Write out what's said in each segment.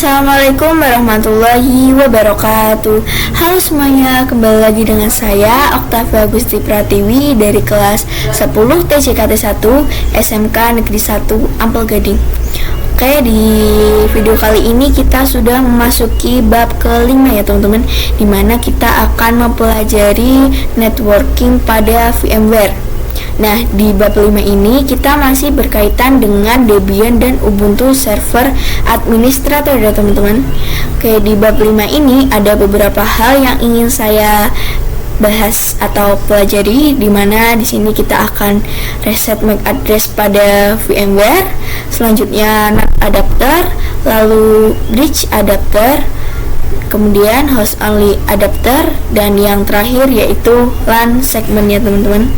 Assalamualaikum warahmatullahi wabarakatuh. Halo semuanya, kembali lagi dengan saya Oktavia Agusti Pratiwi dari kelas 10 TJKT 1 SMK Negeri 1 Ampel Gading. Oke, di video kali ini kita sudah memasuki bab kelima ya teman-teman, dimana kita akan mempelajari networking pada VMware. Nah, di bab 5 ini kita masih berkaitan dengan Debian dan Ubuntu Server Administrator ya teman-teman. Oke, di bab 5 ini ada beberapa hal yang ingin saya bahas atau pelajari, dimana di sini kita akan reset MAC address pada VMware, selanjutnya NAT adapter, lalu bridge adapter, kemudian host only adapter, dan yang terakhir yaitu LAN segment ya teman-teman.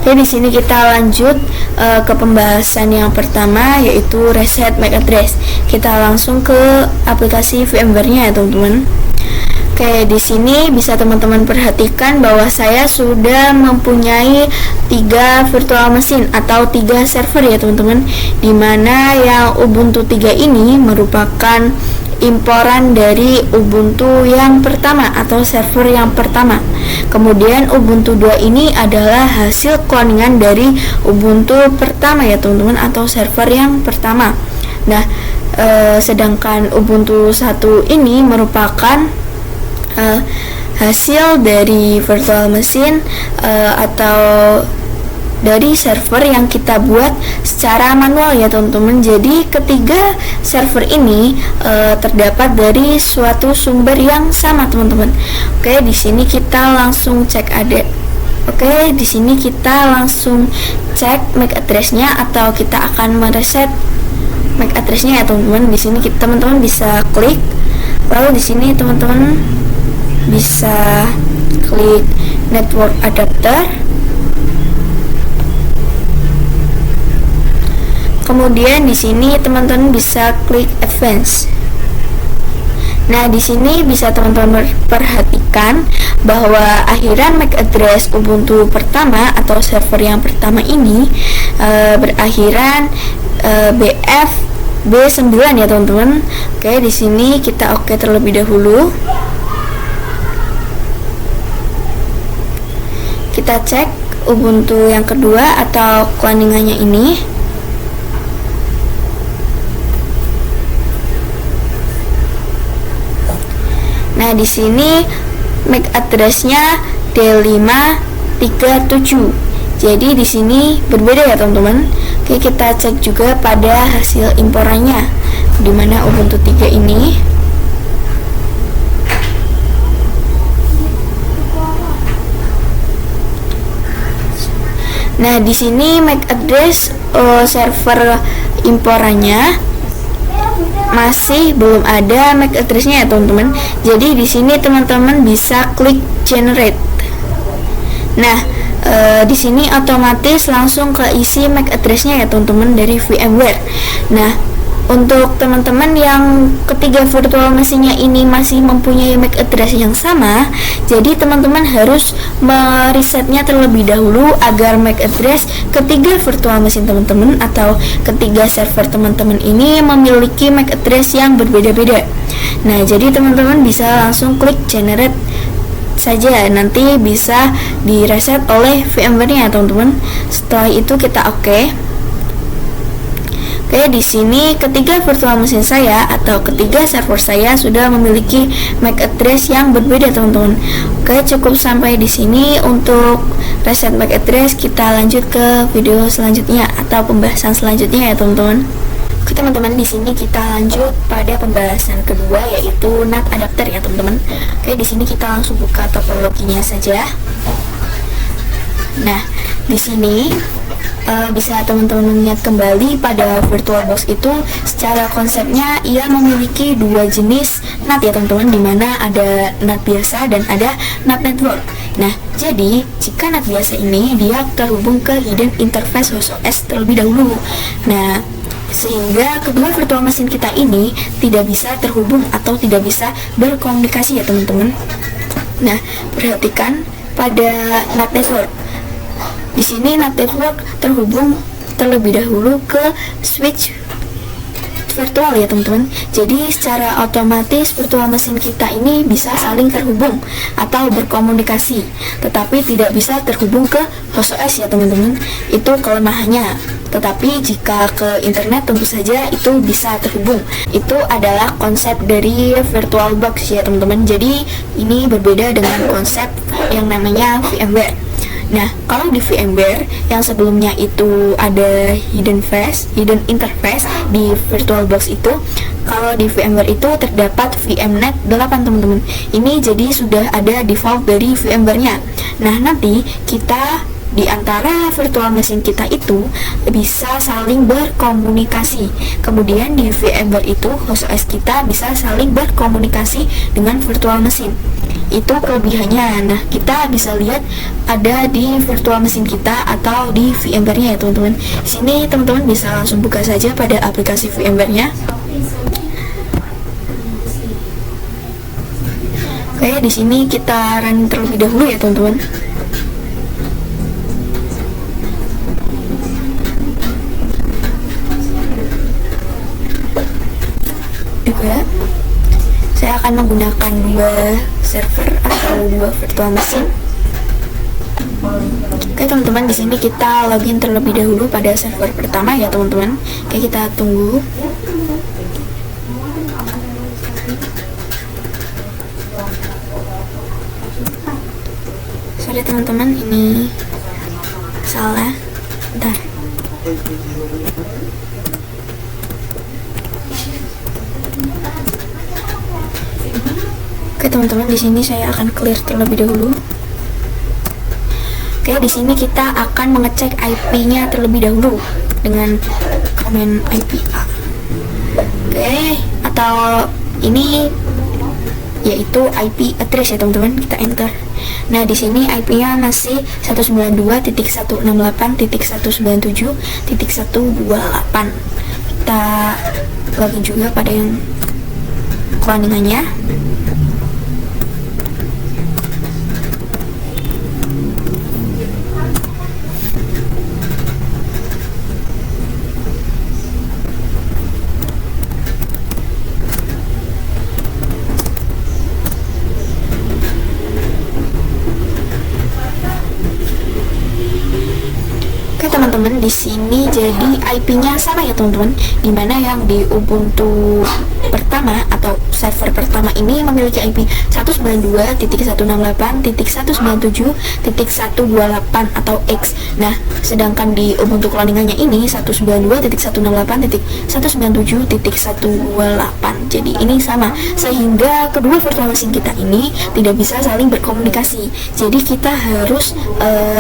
Oke, di sini kita lanjut ke pembahasan yang pertama, yaitu reset MAC address. Kita langsung ke aplikasi VMware-nya ya teman-teman. Oke, di sini bisa teman-teman perhatikan bahwa saya sudah mempunyai 3 virtual machine atau 3 server ya teman-teman, dimana yang Ubuntu 3 ini merupakan imporan dari Ubuntu yang pertama atau server yang pertama. Kemudian Ubuntu 2 ini adalah hasil cloningan dari Ubuntu pertama ya teman-teman, atau server yang pertama. Nah, sedangkan Ubuntu 1 ini merupakan hasil dari virtual machine atau dari server yang kita buat secara manual ya teman-teman. Jadi ketiga server ini terdapat dari suatu sumber yang sama teman-teman. Oke, di sini kita langsung cek di sini kita langsung cek MAC address-nya, atau kita akan mereset MAC address-nya ya teman-teman. Di sini teman-teman bisa klik, lalu di sini teman-teman bisa klik network adapter. Kemudian di sini teman-teman bisa klik advance. Nah, di sini bisa teman-teman perhatikan bahwa akhiran MAC address Ubuntu pertama atau server yang pertama ini berakhiran BF B9 ya teman-teman. Oke, di sini kita oke terlebih dahulu. Kita cek Ubuntu yang kedua atau cloningannya ini. Nah, di sini MAC address-nya D537. Jadi di sini berbeda ya teman-teman. Oke, kita cek juga pada hasil imporannya, di mana Ubuntu 3 ini. Nah, di sini MAC address server imporannya masih belum ada MAC address-nya ya teman-teman. Jadi di sini teman-teman bisa klik generate. Nah, di sini otomatis langsung keisi MAC address-nya ya teman-teman dari VMware. Nah, untuk teman-teman yang ketiga virtual machine-nya ini masih mempunyai MAC address yang sama, jadi teman-teman harus meresetnya terlebih dahulu agar MAC address ketiga virtual machine teman-teman atau ketiga server teman-teman ini memiliki MAC address yang berbeda-beda. Nah, jadi teman-teman bisa langsung klik generate saja, nanti bisa direset oleh VMware-nya teman-teman. Setelah itu kita oke. Oke, di sini ketiga virtual machine saya atau ketiga server saya sudah memiliki MAC address yang berbeda teman-teman. Oke, cukup sampai di sini untuk reset MAC address. Kita lanjut ke video selanjutnya atau pembahasan selanjutnya ya teman-teman. Oke teman-teman, di sini kita lanjut pada pembahasan kedua, yaitu NAT adapter ya teman-teman. Oke, di sini kita langsung buka topologinya saja. Nah, di sini bisa teman-teman melihat kembali pada VirtualBox itu secara konsepnya ia memiliki dua jenis NAT ya teman-teman, dimana ada NAT biasa dan ada NAT network. Nah, jadi jika NAT biasa ini dia terhubung ke hidden interface host OS terlebih dahulu. Nah, sehingga kedua virtual machine kita ini tidak bisa terhubung atau tidak bisa berkomunikasi ya teman-teman. Nah, perhatikan pada NAT network. Di sini NAT network terhubung terlebih dahulu ke switch virtual ya teman-teman. Jadi secara otomatis virtual mesin kita ini bisa saling terhubung atau berkomunikasi, tetapi tidak bisa terhubung ke host OS ya teman-teman. Itu kelemahannya. Tetapi jika ke internet tentu saja itu bisa terhubung. Itu adalah konsep dari VirtualBox ya teman-teman. Jadi ini berbeda dengan konsep yang namanya VMware. Nah, kalau di VMware yang sebelumnya itu ada hidden interface di VirtualBox itu, kalau di VMware itu terdapat VMnet 8 teman-teman. Ini jadi sudah ada default dari VMware-nya. Nah, nanti kita di antara virtual machine kita itu bisa saling berkomunikasi. Kemudian di VMware itu host OS kita bisa saling berkomunikasi dengan virtual machine. Itu kelebihannya. Nah, kita bisa lihat ada di virtual machine kita atau di VMware-nya ya teman-teman. Di sini teman-teman bisa langsung buka saja pada aplikasi VMware-nya. Oke, di sini kita run terlebih dahulu ya teman-teman. Juga saya akan menggunakan dua server atau dua virtual machine. Oke teman-teman, di sini kita login terlebih dahulu pada server pertama ya teman-teman. Oke, kita tunggu. Sorry teman-teman, ini salah. Bentar. Oke teman-teman, di sini saya akan clear terlebih dahulu. Oke, di sini kita akan mengecek IP-nya terlebih dahulu dengan command IPA. Oke, atau ini yaitu IP address ya teman-teman, kita enter. Nah, di sini IP-nya masih 192.168.197.128. Kita login juga pada yang cloningannya. Teman-teman, di sini jadi IP-nya sama ya teman-teman, dimana yang di Ubuntu pertama atau server pertama ini memiliki IP 192.168.197.128 atau X. Nah, sedangkan di Ubuntu cloningannya ini 192.168.197.128. Jadi ini sama, sehingga kedua virtual machine kita ini tidak bisa saling berkomunikasi. Jadi kita harus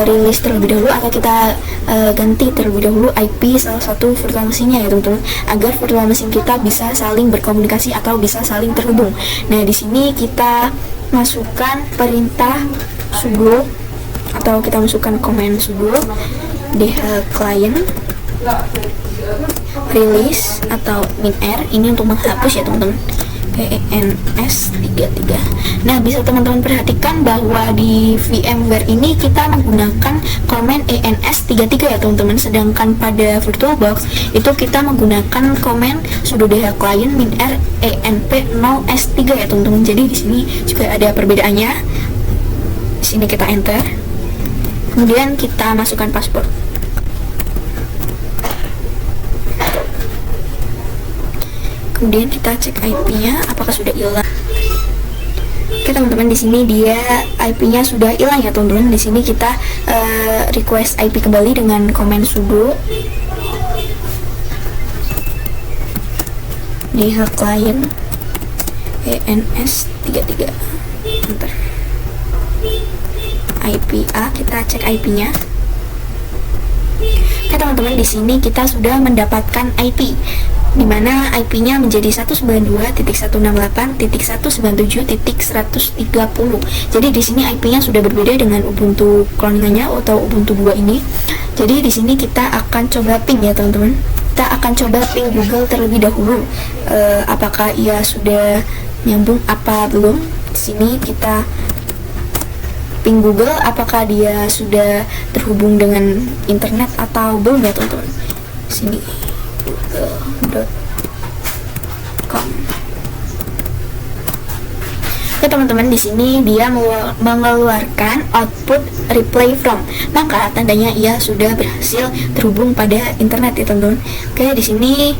rilis terlebih dahulu atau kita ganti terlebih dahulu IP salah satu virtual machine-nya ya teman-teman, agar virtual machine kita bisa saling berkomunikasi atau bisa saling terhubung. Nah, di sini kita masukkan perintah sudo atau kita masukkan command sudo dh client release atau min-r, ini untuk menghapus ya teman-teman, ENS33. Nah, bisa teman-teman perhatikan bahwa di VMware ini kita menggunakan command ENS33 ya teman-teman, sedangkan pada VirtualBox itu kita menggunakan command sudo dh client min-r enp0s3 ya teman-teman. Jadi di sini juga ada perbedaannya. Di sini kita enter. Kemudian kita masukkan password. Kemudian kita cek IP-nya apakah sudah hilang. Oke teman-teman, di sini dia IP-nya sudah hilang ya teman-teman. Di sini kita request IP kembali dengan command sudo dh client ENS33 enter. IP A, kita cek IP-nya. Oke teman-teman, di sini kita sudah mendapatkan IP, di mana IP-nya menjadi 192.168.197.130. Jadi di sini IP-nya sudah berbeda dengan Ubuntu cloningannya atau Ubuntu 2 ini. Jadi di sini kita akan coba ping ya teman-teman. Kita akan coba ping Google terlebih dahulu. Apakah ia sudah nyambung apa belum? Di sini kita ping Google apakah dia sudah terhubung dengan internet atau belum ya teman-teman. Sini Oke teman-teman, di sini dia mengeluarkan output reply from, maka tandanya ia sudah berhasil terhubung pada internet ya teman-teman. Oke, di sini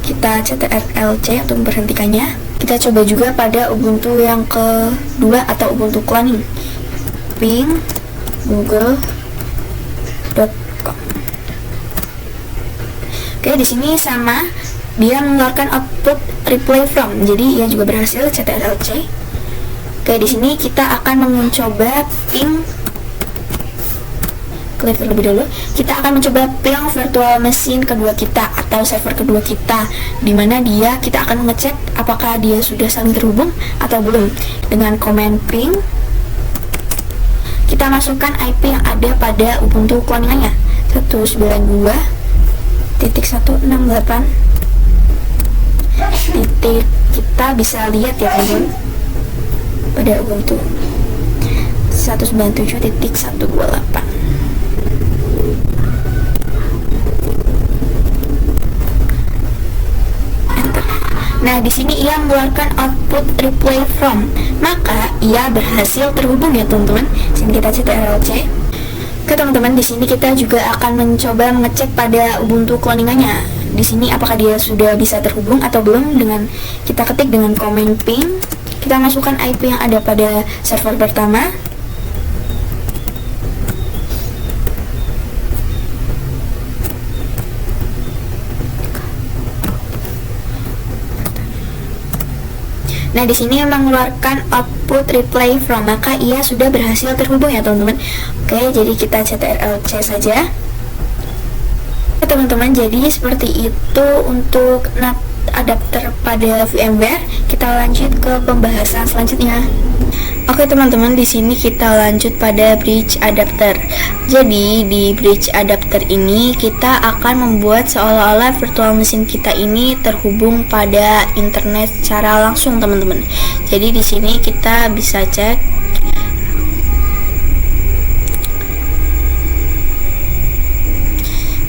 kita ctrl+C untuk memberhentikannya. Kita coba juga pada Ubuntu yang kedua atau Ubuntu cloning, ping google.com. Oke, di sini sama, dia mengeluarkan output reply from, jadi ia juga berhasil ctrl+C. Oke, di sini kita akan mencoba ping, clear terlebih dulu. Kita akan mencoba ping virtual machine kedua kita atau server kedua kita, dimana kita akan mengecek apakah dia sudah saling terhubung atau belum. Dengan komen ping, kita masukkan IP yang ada pada Ubuntu cloningannya, 192.168. Kita bisa lihat ya teman-teman, pada Ubuntu 197.128. Nah, di sini ia mengeluarkan output reply from, maka ia berhasil terhubung ya teman-teman. Sini kita ctrl+C. Oke teman-teman, di sini kita juga akan mencoba mengecek pada Ubuntu cloningannya. Di sini apakah dia sudah bisa terhubung atau belum, dengan kita ketik dengan komen ping. Kita masukkan IP yang ada pada server pertama. Nah, di sini mengeluarkan output reply from, maka ia sudah berhasil terhubung ya teman-teman. Oke, jadi kita ctrl+C saja. Oke teman-teman, jadi seperti itu untuk NAT adapter pada VMware. Kita lanjut ke pembahasan selanjutnya. Oke teman-teman, di sini kita lanjut pada bridge adapter. Jadi di bridge adapter ini kita akan membuat seolah-olah virtual machine kita ini terhubung pada internet secara langsung teman-teman. Jadi di sini kita bisa cek.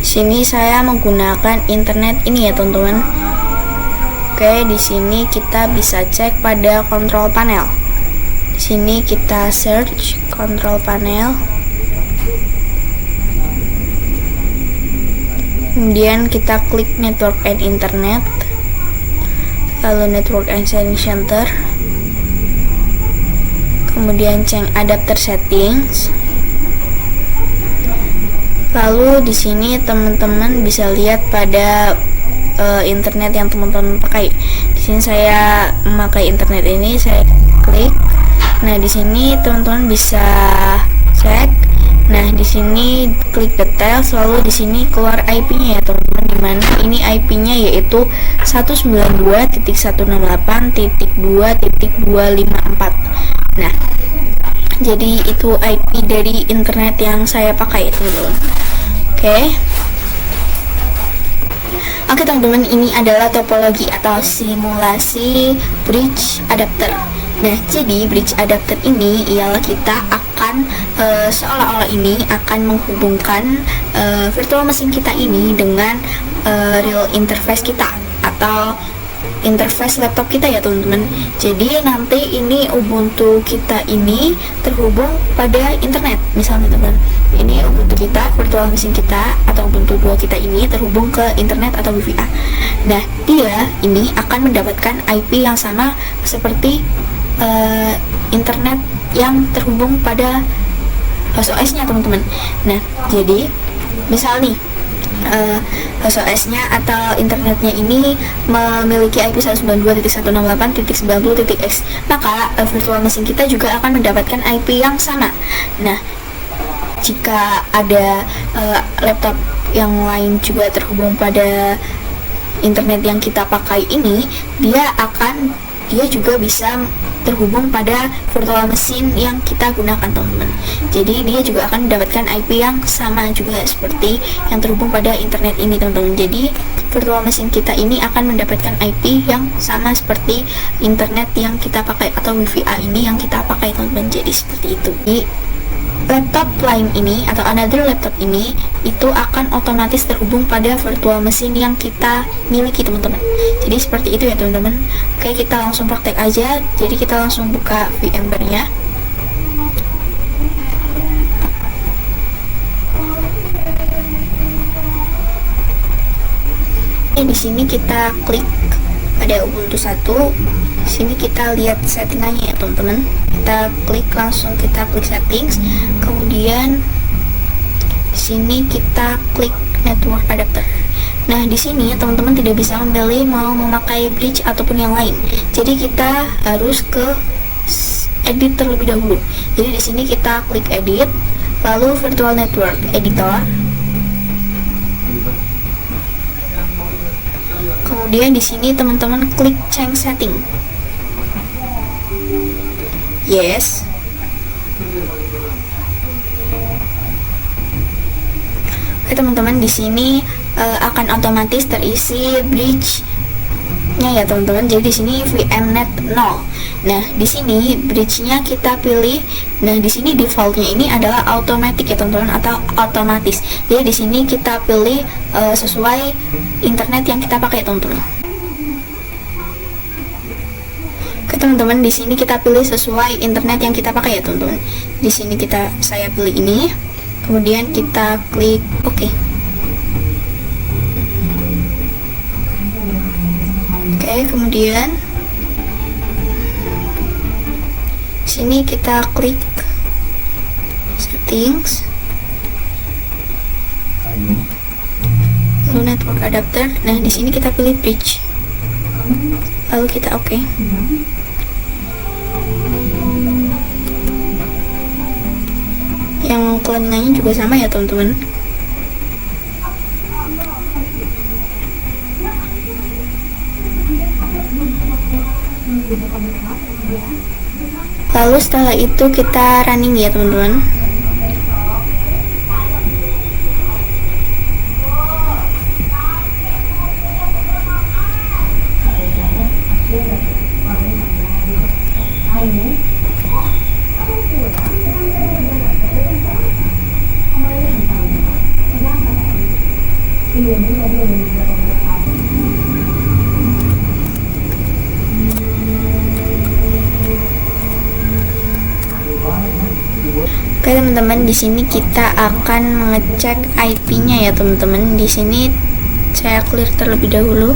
Sini saya menggunakan internet ini ya teman-teman. Oke, di sini kita bisa cek pada control panel. Di sini kita search control panel. Kemudian kita klik network and internet. Lalu network and sharing center. Kemudian cek adapter settings. Lalu di sini teman-teman bisa lihat pada internet yang teman-teman pakai. Di sini saya memakai internet ini, saya klik. Nah, di sini teman-teman bisa cek. Nah, di sini klik details, lalu di sini keluar IP-nya ya teman-teman, dimana ini IP-nya yaitu 192.168.2.254. Nah, jadi itu IP dari internet yang saya pakai teman-teman. Oke teman-teman, ini adalah topologi atau simulasi bridge adapter. Nah, jadi bridge adapter ini ialah kita akan seolah-olah ini akan menghubungkan virtual machine kita ini dengan real interface kita atau interface laptop kita ya teman-teman. Jadi nanti ini Ubuntu kita ini terhubung pada internet. Misalnya teman, ini Ubuntu kita, virtual machine kita atau Ubuntu 2 kita ini terhubung ke internet atau Wi-Fi. Nah, dia ini akan mendapatkan IP yang sama seperti internet yang terhubung pada host OS-nya teman-teman. Nah, jadi misal nih host OS-nya atau internetnya ini memiliki IP 192.168.90.x, maka virtual machine kita juga akan mendapatkan IP yang sama. Nah, jika ada laptop yang lain juga terhubung pada internet yang kita pakai ini, dia juga bisa terhubung pada virtual machine yang kita gunakan teman-teman. Jadi dia juga akan mendapatkan IP yang sama juga seperti yang terhubung pada internet ini teman-teman. Jadi virtual machine kita ini akan mendapatkan IP yang sama seperti internet yang kita pakai atau Wi-Fi ini yang kita pakai teman-teman. Jadi seperti itu. laptop lain ini atau another laptop ini itu akan otomatis terhubung pada virtual machine yang kita miliki, teman-teman. Jadi seperti itu ya, teman-teman. Oke, kita langsung praktek aja. Jadi kita langsung buka VMware-nya. Di sini kita klik pada Ubuntu 1. Di sini kita lihat settingannya ya, teman-teman. Kita klik settings, kemudian di sini kita klik network adapter. Nah, di sini teman-teman tidak bisa memilih mau memakai bridge ataupun yang lain. Jadi kita harus ke edit terlebih dahulu. Jadi di sini kita klik edit, lalu virtual network editor. Kemudian di sini teman-teman klik change setting. Yes. Oke, teman-teman, di sini akan otomatis terisi bridge-nya ya, teman-teman. Jadi di sini VMnet 0. Nah, di sini bridge-nya kita pilih. Nah, di sini default-nya ini adalah automatic ya, teman-teman, atau otomatis. Jadi di sini kita pilih sesuai internet yang kita pakai, teman-teman. Oke, teman-teman, di sini kita pilih sesuai internet yang kita pakai ya, teman-teman. Di sini saya pilih ini. Kemudian kita klik OK. Oke, kemudian sini kita klik settings, lalu network adapter. Nah, di sini kita pilih bridge, lalu kita OK. Yang kelengarannya juga sama ya, teman-teman. Lalu setelah itu kita running ya, teman-teman. Oke, teman-teman, di sini kita akan mengecek IP-nya ya, teman-teman. Di sini saya clear terlebih dahulu.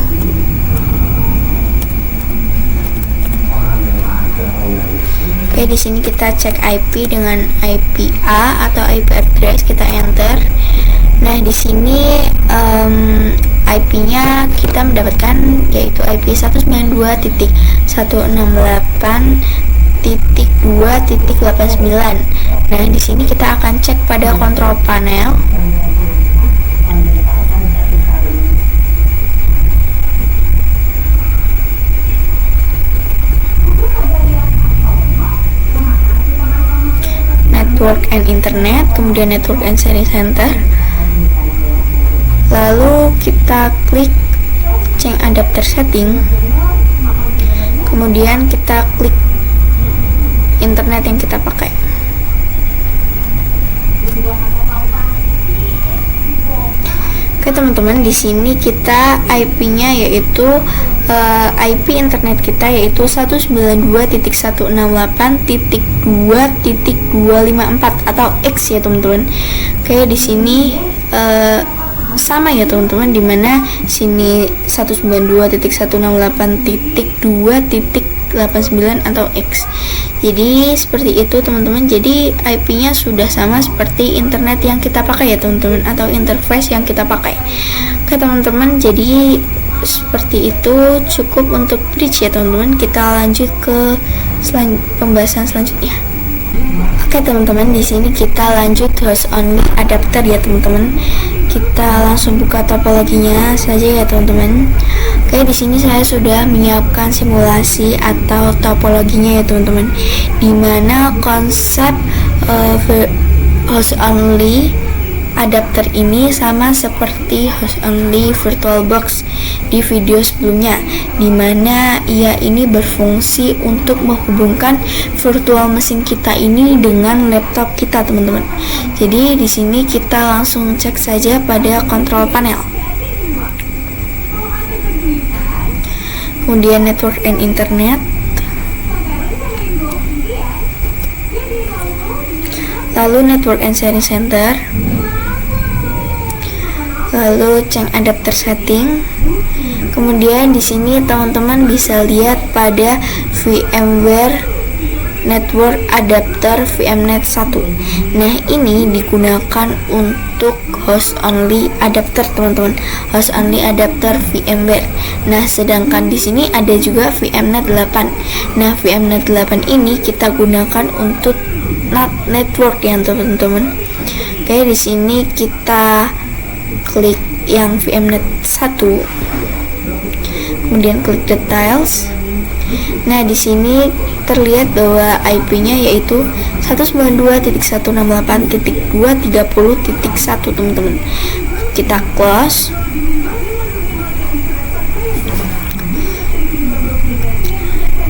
Oke, di sini kita cek IP dengan IP A atau IP address, kita enter. Nah, di sini IP-nya kita mendapatkan yaitu IP 192.168.2.89. Nah, di sini kita akan cek pada kontrol panel. Network and Internet, kemudian Network and Sharing Center. Lalu kita klik change adapter setting. Kemudian kita klik internet yang kita pakai. Oke, teman-teman, di sini kita IP-nya yaitu IP internet kita yaitu 192.168.2.254 atau X ya, teman-teman. Oke, di sini sama ya, teman-teman, dimana sini 192.168.2.89 atau X. Jadi seperti itu, teman-teman. Jadi IP-nya sudah sama seperti internet yang kita pakai ya, teman-teman, atau interface yang kita pakai. Oke, teman-teman, jadi seperti itu cukup untuk bridge ya, teman-teman. Kita lanjut ke pembahasan selanjutnya. Oke, teman-teman, di sini kita lanjut host only adapter ya, teman-teman. Kita langsung buka topologinya saja ya, teman-teman. Oke, di sini saya sudah menyiapkan simulasi atau topologinya ya, teman-teman. Dimana konsep host only adapter ini sama seperti host only VirtualBox di video sebelumnya, dimana ia ini berfungsi untuk menghubungkan virtual mesin kita ini dengan laptop kita, teman-teman. Jadi di sini kita langsung cek saja pada kontrol panel. Kemudian network and internet, lalu network and sharing center, lalu change adapter setting. Kemudian di sini teman-teman bisa lihat pada VMware network adapter VMnet 1. Nah, ini digunakan untuk host only adapter, teman-teman. Host only adapter VMware. Nah, sedangkan di sini ada juga VMnet 8. Nah, VMnet 8 ini kita gunakan untuk network ya, teman-teman. Oke, di sini kita klik yang VMnet 1. Kemudian klik details. Nah, di sini terlihat bahwa IP-nya yaitu 192.168.230.1, teman-teman. Kita close.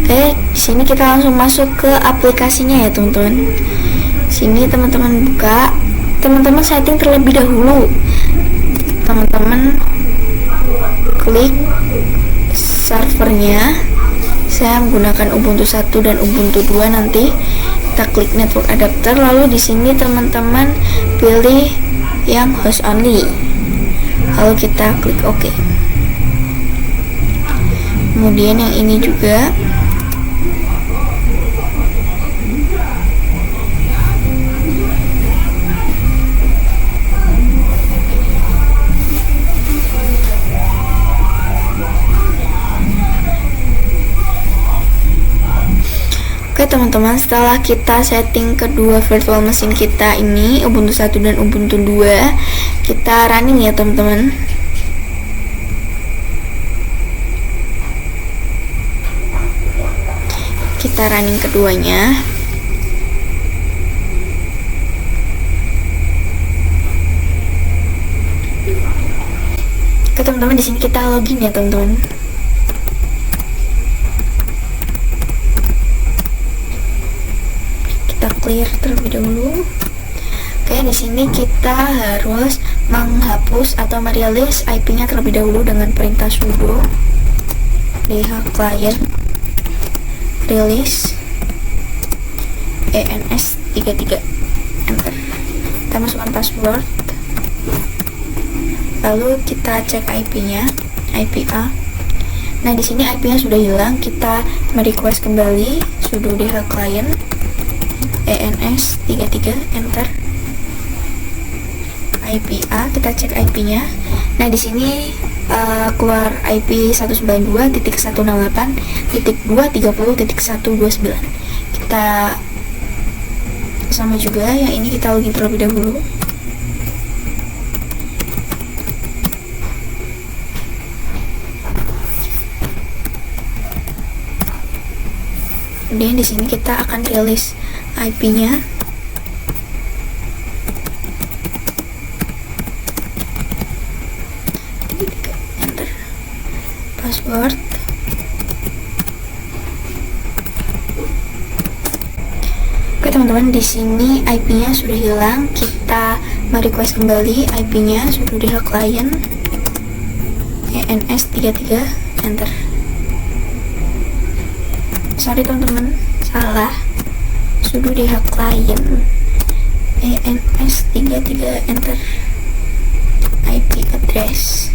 Oke, di sini kita langsung masuk ke aplikasinya ya, teman-teman. Sini teman-teman buka, teman-teman setting terlebih dahulu. Teman-teman klik servernya. Saya menggunakan Ubuntu 1 dan Ubuntu 2 nanti. Kita klik network adapter, lalu di sini teman-teman pilih yang host only. Lalu kita klik OK. Kemudian yang ini juga. Oke, teman-teman, setelah kita setting kedua virtual mesin kita ini, Ubuntu 1 dan Ubuntu 2, kita running ya, teman-teman. Kita running keduanya. Oke, teman-teman, di sini kita login ya, teman-teman. Clear terlebih dahulu. Oke, di sini kita harus menghapus atau merilis IP-nya terlebih dahulu dengan perintah sudo dhclient release ens33 enter. Kita masukkan password, lalu kita cek IP-nya, IP A. Nah, di sini IP-nya sudah hilang. Kita merequest kembali sudo dhclient ens33 enter. IP A, kita cek IP-nya. Nah, di sini keluar IP 192.168.230.129. Kita sama juga, yang ini kita login terlebih dahulu. Kemudian di sini kita akan rilis IP-nya. Enter. Password. Oke, teman-teman, di sini IP-nya sudah hilang. Kita merequest kembali IP-nya sudo dhclient ens33 enter. Sorry teman-teman, salah. Sudo dhclient ens33 enter IP address.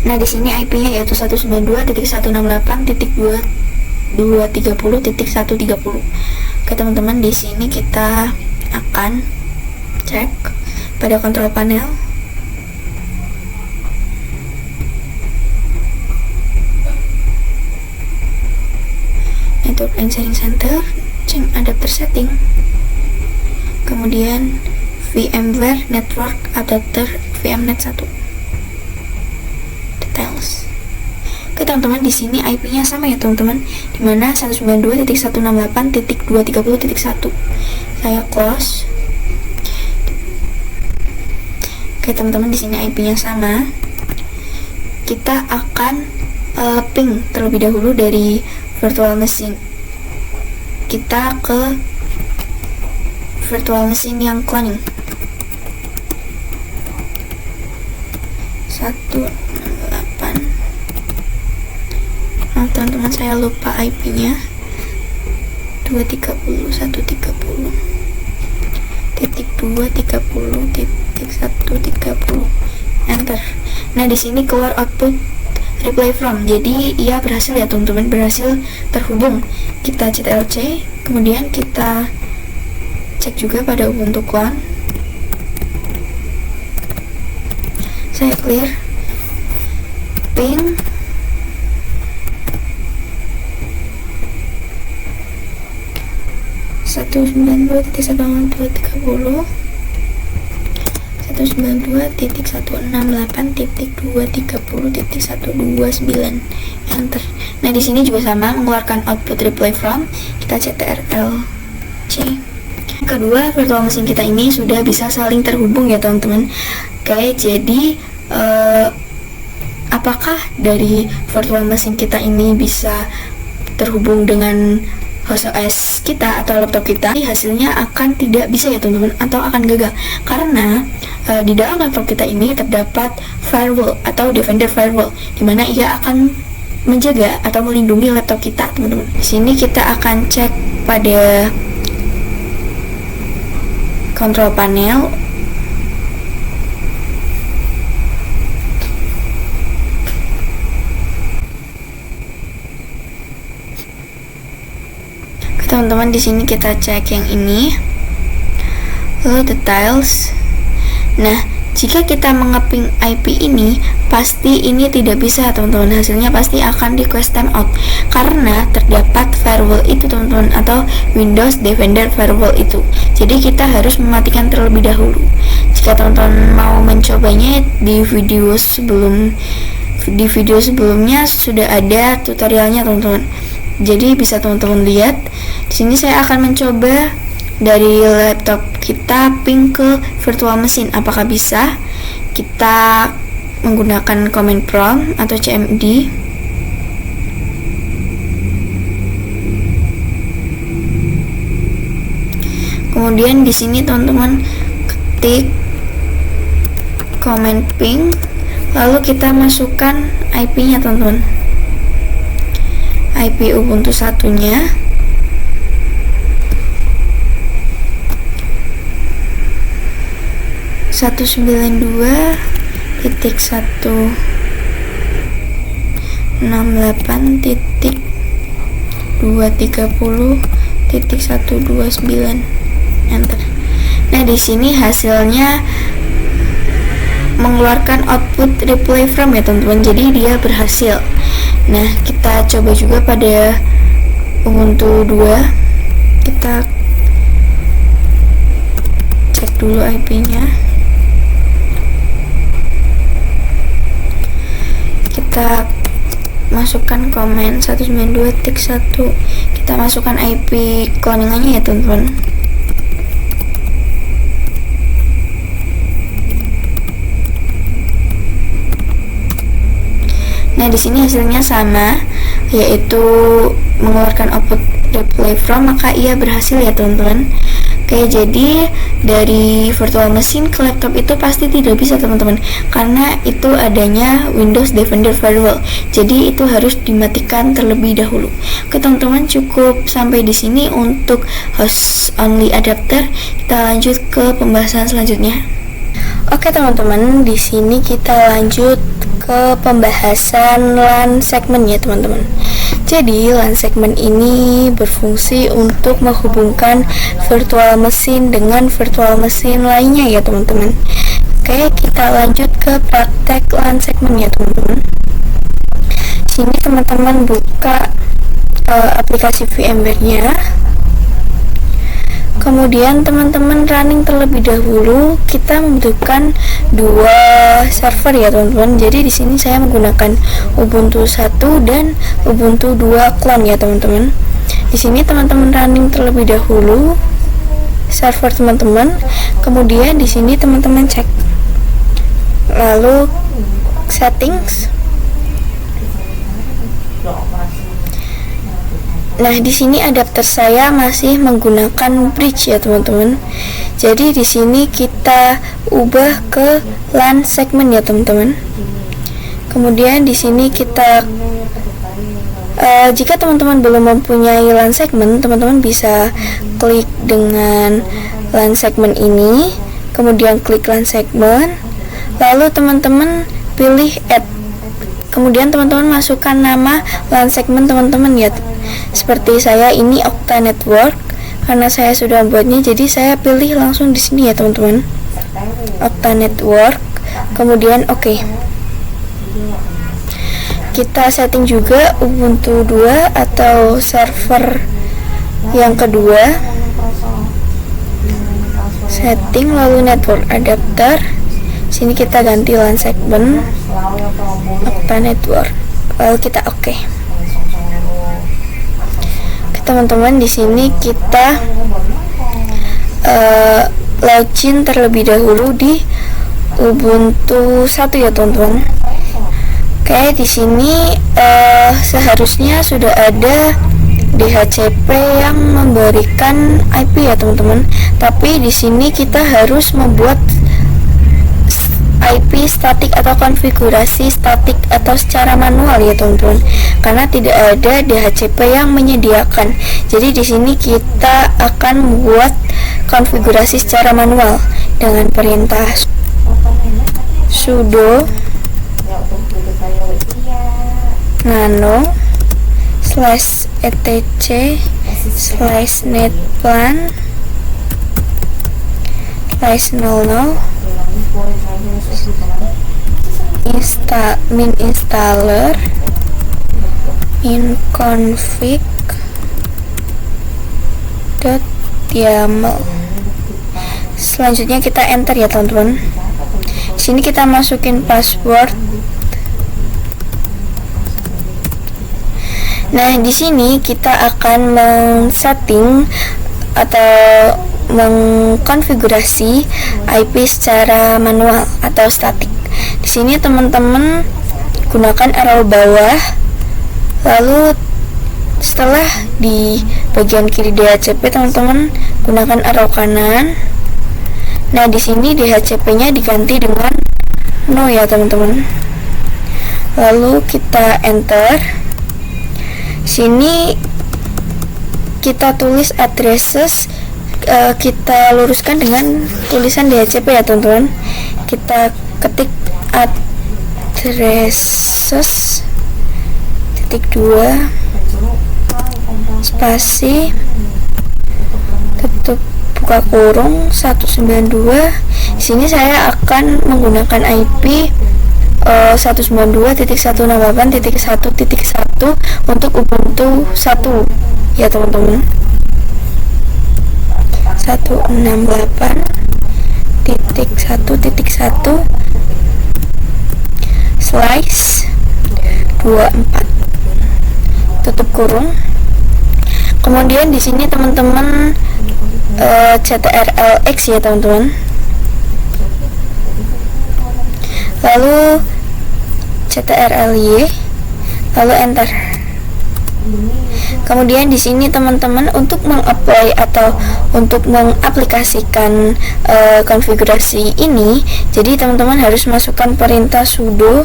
Nah, di sini IP-nya yaitu 192.168.230.130. Oke, teman-teman, di sini kita akan cek pada kontrol panel. Network and sharing center, change adapter setting, kemudian VMware network adapter VMnet 1 details. Oke, teman-teman, di sini IP-nya sama ya, teman-teman, dimana 192.168.230.1. Saya close. Oke teman-teman, di sini IP-nya sama. Kita akan ping terlebih dahulu dari virtual machine kita ke virtual machine yang cloning 168. Nah teman-teman, saya lupa IP-nya. 230 130 titik 230 titik 130 enter. Nah di sini keluar output reply from, jadi ia berhasil ya teman-teman, berhasil terhubung. Kita ctrl+C, kemudian kita cek juga pada Ubuntu Clone. Saya clear ping satu 192.168.230 192.168.230.129 enter. Nah di sini juga sama, mengeluarkan output reply from. Kita ctrl+C. Kedua, virtual machine kita ini sudah bisa saling terhubung ya teman-teman. Oke, jadi apakah dari virtual machine kita ini bisa terhubung dengan host OS kita atau laptop kita? Hasilnya akan tidak bisa ya teman-teman, atau akan gagal karena di dalam laptop kita ini terdapat firewall atau defender firewall, dimana ia akan menjaga atau melindungi laptop kita teman-teman. Di sini kita akan cek pada control panel. Teman-teman, di sini kita cek yang ini, lalu details. Nah, jika kita mengeping IP ini, pasti ini tidak bisa teman-teman, hasilnya pasti akan request timeout karena terdapat firewall itu teman-teman, atau Windows Defender Firewall itu. Jadi kita harus mematikan terlebih dahulu. Jika teman-teman mau mencobanya, di video sebelumnya sudah ada tutorialnya teman-teman. Jadi bisa teman-teman lihat. Di sini saya akan mencoba dari laptop kita ping ke virtual machine. Apakah bisa? Kita menggunakan command prompt atau cmd. Kemudian di sini teman-teman ketik command ping, lalu kita masukkan IP-nya teman-teman. IP Ubuntu satunya 192.168.230.129 enter. Nah di sini hasilnya mengeluarkan output reply from ya teman-teman, jadi dia berhasil. Nah kita coba juga pada Ubuntu 2, kita cek dulu IP-nya. Kita masukkan komen 192.1, kita masukkan IP cloningannya ya teman-teman. Nah di sini hasilnya sama, yaitu mengeluarkan output reply from, maka ia berhasil ya teman-teman. Oke, jadi dari virtual machine ke laptop itu pasti tidak bisa teman-teman, karena itu adanya Windows Defender Firewall. Jadi itu harus dimatikan terlebih dahulu. Oke teman-teman, cukup sampai di sini untuk host only adapter. Kita lanjut ke pembahasan selanjutnya. Oke teman-teman, di sini kita lanjut ke pembahasan LAN segmen ya teman-teman. Jadi LAN segmen ini berfungsi untuk menghubungkan virtual machine dengan virtual machine lainnya ya teman-teman. Oke, kita lanjut ke praktek LAN segmen ya teman-teman. Sini teman-teman buka aplikasi VMware-nya. Kemudian teman-teman running terlebih dahulu. Kita membutuhkan dua server ya teman-teman. Jadi di sini saya menggunakan Ubuntu 1 dan Ubuntu 2 clone ya teman-teman. Di sini teman-teman running terlebih dahulu server teman-teman. Kemudian di sini teman-teman cek lalu settings. Nah, di sini adapter saya masih menggunakan bridge ya teman-teman. Jadi di sini kita ubah ke LAN segment ya teman-teman. Kemudian di sini kita jika teman-teman belum mempunyai LAN segment, teman-teman bisa klik dengan LAN segment ini, kemudian klik LAN segment, lalu teman-teman pilih add. Kemudian teman-teman masukkan nama LAN segment teman-teman ya. Seperti saya ini Okta Network, karena saya sudah membuatnya, jadi saya pilih langsung di sini ya teman-teman, Okta Network. Kemudian oke. Kita setting juga Ubuntu 2 atau server yang kedua. Setting lalu network adapter. Sini kita ganti LAN segment Okta Network. Lalu kita oke. Teman-teman, di sini kita login terlebih dahulu di Ubuntu 1 ya teman-teman. Oke, di sini seharusnya sudah ada DHCP yang memberikan IP ya teman-teman. Tapi di sini kita harus membuat IP statik atau konfigurasi statik atau secara manual ya teman-teman, karena tidak ada DHCP yang menyediakan. Jadi di sini kita akan membuat konfigurasi secara manual dengan perintah sudo nano /etc /netplan /00 min installer min config .yaml. Selanjutnya kita enter ya teman-teman. Sini kita masukin password. Nah, di sini kita akan men-setting atau mengkonfigurasi IP secara manual atau statik. Di sini teman-teman gunakan arrow bawah, lalu setelah di bagian kiri DHCP teman-teman gunakan arrow kanan. Nah, di sini DHCP-nya diganti dengan no ya teman-teman. Lalu kita enter. Sini kita tulis addresses, kita luruskan dengan tulisan DHCP ya teman-teman. Kita ketik addresses -2 spasi tutup buka kurung 192. Di sini saya akan menggunakan IP 192.168.1.1 untuk Ubuntu 1 ya teman-teman. 168.1.1/24. Tutup kurung. Kemudian di sini teman-teman ctrlx ya teman-teman. Lalu ctrly, lalu enter. Kemudian di sini teman-teman untuk mengapply atau untuk mengaplikasikan konfigurasi ini, jadi teman-teman harus masukkan perintah sudo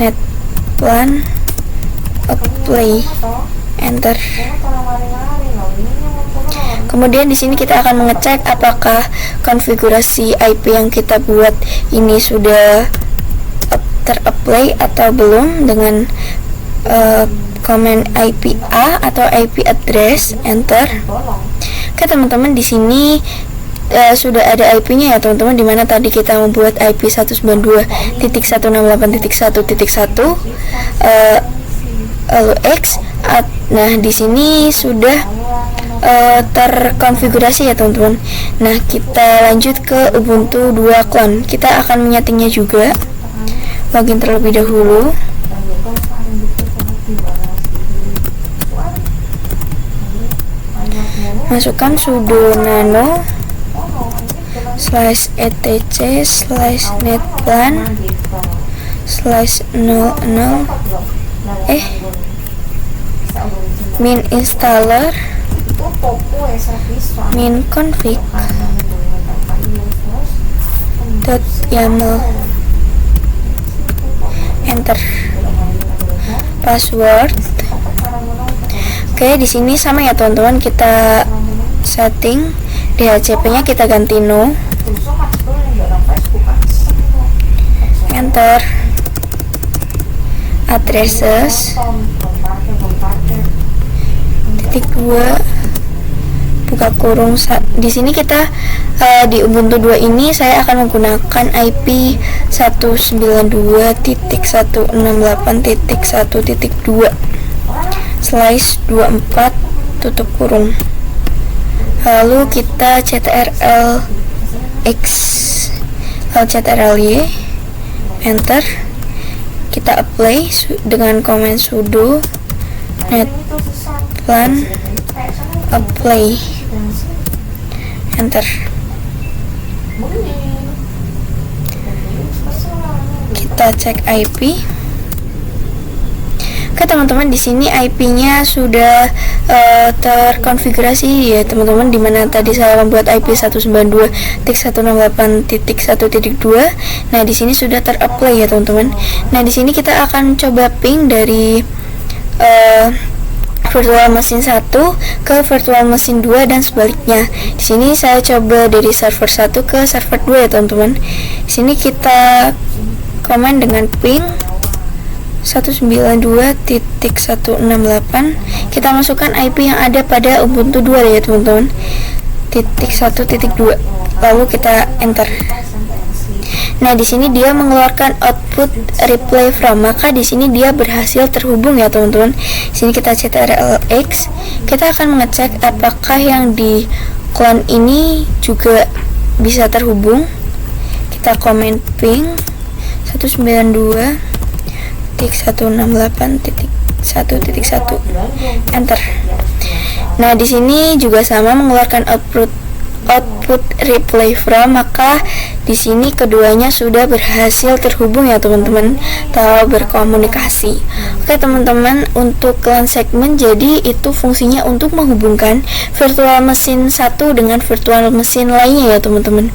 netplan apply, enter. Kemudian di sini kita akan mengecek apakah konfigurasi IP yang kita buat ini sudah terapply atau belum dengan command IP A atau IP address, enter. Oke teman-teman, di sini sudah ada IP-nya ya teman-teman, dimana tadi kita membuat IP 192.168.1.1 lalu X. Nah, di sini sudah terkonfigurasi ya teman-teman. Nah, kita lanjut ke Ubuntu 2 clone. Kita akan menyetingnya juga. Login terlebih dahulu. Masukkan sudo nano /etc/netplan /00 min installer min config .yaml, enter. Password. Oke, di sini sama ya teman-teman, kita setting DHCP-nya kita ganti no, enter. Addresses .2 buka kurung. Di sini kita di Ubuntu 2 ini saya akan menggunakan IP 192.168.1.2/24 tutup kurung. Lalu kita ctrl x lalu ctrl y, enter. Kita apply dengan command sudo netplan apply, enter. Kita cek IP. Oke teman-teman, di sini IP-nya sudah terkonfigurasi ya teman-teman, dimana tadi saya membuat IP 192.168.1.2. Nah di sini sudah terapply ya teman-teman. Nah di sini kita akan coba ping dari virtual machine 1 ke virtual machine 2 dan sebaliknya. Di sini saya coba dari server 1 ke server 2 ya teman-teman. Di sini kita command dengan ping 192.168. Kita masukkan IP yang ada pada Ubuntu 2 ya teman-teman, .1.2. Lalu kita enter. Nah, di sini dia mengeluarkan output reply from, maka di sini dia berhasil terhubung ya teman-teman. Di sini kita ctrl x, kita akan mengecek apakah yang di clone ini juga bisa terhubung. Kita comment ping 192.168.1.1, enter. Nah, di sini juga sama mengeluarkan output reply from, maka di sini keduanya sudah berhasil terhubung ya teman-teman, atau berkomunikasi. Oke teman-teman, untuk LAN segment jadi itu fungsinya untuk menghubungkan virtual machine 1 dengan virtual machine lainnya ya teman-teman.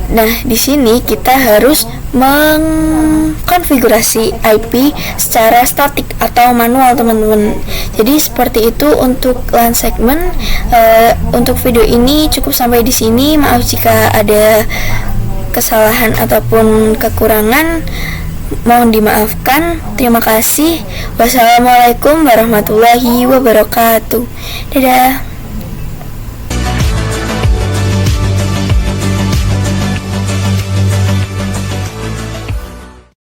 Nah, di sini kita harus mengkonfigurasi IP secara statik atau manual teman-teman. Jadi seperti itu untuk LAN segment. Untuk video ini cukup sampai di sini. Maaf jika ada kesalahan ataupun kekurangan, mohon dimaafkan. Terima kasih. Wassalamualaikum warahmatullahi wabarakatuh. Dadah.